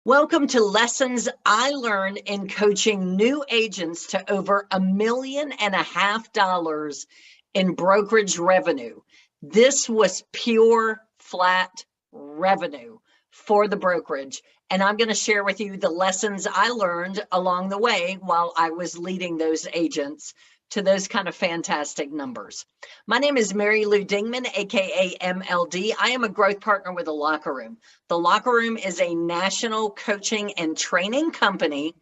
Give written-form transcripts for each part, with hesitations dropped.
Welcome to Lessons I Learned in Coaching New Agents to over $1.5 million in brokerage revenue. This was pure, flat revenue for the brokerage. And I'm going to share with you the lessons I learned along the way while I was leading those agents to those kind of fantastic numbers. My name is Mary Lou Dingman, aka MLD. I am a growth partner with The Locker Room. The Locker Room is a national coaching and training company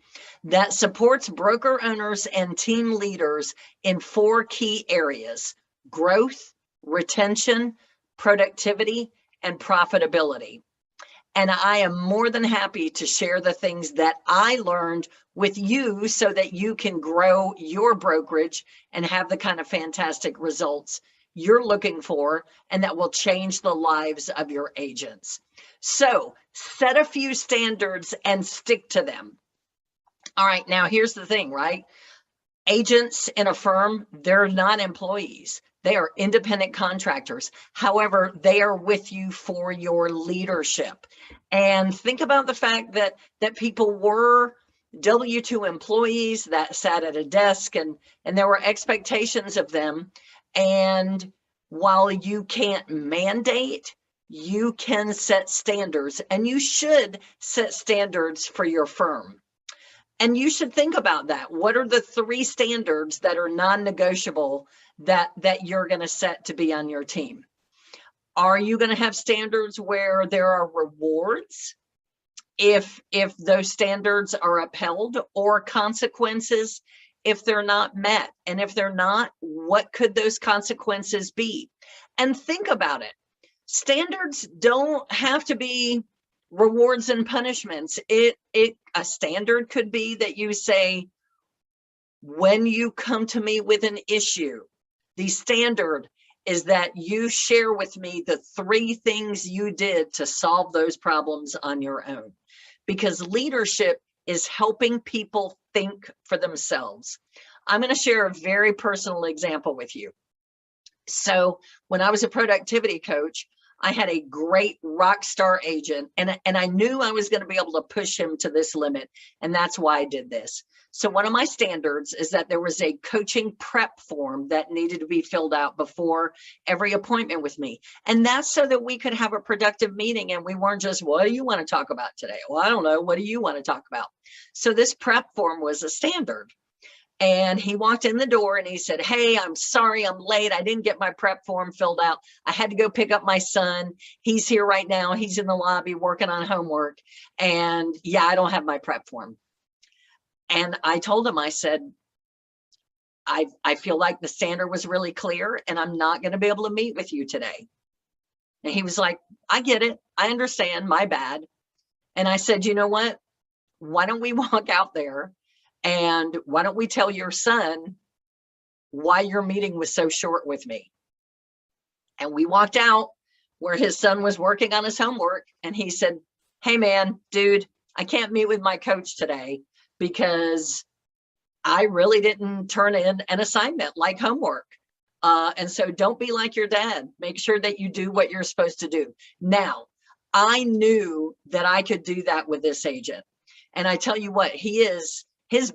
that supports broker owners and team leaders in 4 key areas: growth, retention, productivity, and profitability. And I am more than happy to share the things that I learned with you so that you can grow your brokerage and have the kind of fantastic results you're looking for and that will change the lives of your agents. So set a few standards and stick to them. All right, now here's the thing, right? Agents in a firm, they're not employees. They are independent contractors. However, they are with you for your leadership. And think about the fact that people were W-2 employees that sat at a desk and there were expectations of them. And while you can't mandate, you can set standards, and you should set standards for your firm. And you should think about that. What are the 3 standards that are non-negotiable that you're going to set to be on your team? Are you going to have standards where there are rewards if those standards are upheld, or consequences if they're not met? And if they're not, what could those consequences be? And think about it. Standards don't have to be rewards and punishments. A standard could be that you say, when you come to me with an issue, the standard is that you share with me the 3 things you did to solve those problems on your own. Because leadership is helping people think for themselves. I'm going to share a very personal example with you. So when I was a productivity coach, I had a great rock star agent, and I knew I was going to be able to push him to this limit. And that's why I did this. So one of my standards is that there was a coaching prep form that needed to be filled out before every appointment with me. And that's so that we could have a productive meeting, and we weren't just, what do you want to talk about today? Well, I don't know. What do you want to talk about? So this prep form was a standard. And he walked in the door and he said, hey, I'm sorry, I'm late. I didn't get my prep form filled out. I had to go pick up my son. He's here right now. He's in the lobby working on homework. And yeah, I don't have my prep form. And I told him, I said, I feel like the standard was really clear, and I'm not going to be able to meet with you today. And he was like, I get it. I understand. My bad. And I said, you know what? Why don't we walk out there? And why don't we tell your son why your meeting was so short with me? And we walked out where his son was working on his homework, and he said, hey man, dude, I can't meet with my coach today because I really didn't turn in an assignment like homework. And so don't be like your dad. Make sure that you do what you're supposed to do. Now, I knew that I could do that with this agent. And I tell you what, his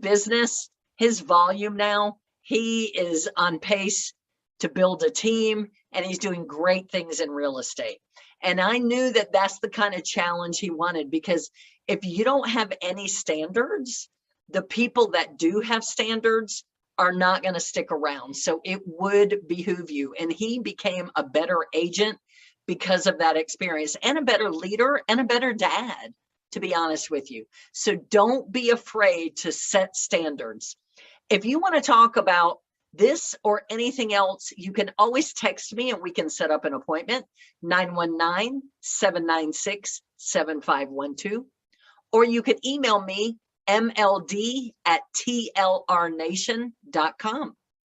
business, his volume now, he is on pace to build a team, and he's doing great things in real estate. And I knew that that's the kind of challenge he wanted, because if you don't have any standards, the people that do have standards are not going to stick around. So it would behoove you. And he became a better agent because of that experience, and a better leader, and a better dad, to be honest with you. So don't be afraid to set standards. If you want to talk about this or anything else, you can always text me and we can set up an appointment, 919-796-7512. Or you can email me, mld@tlrnation.com.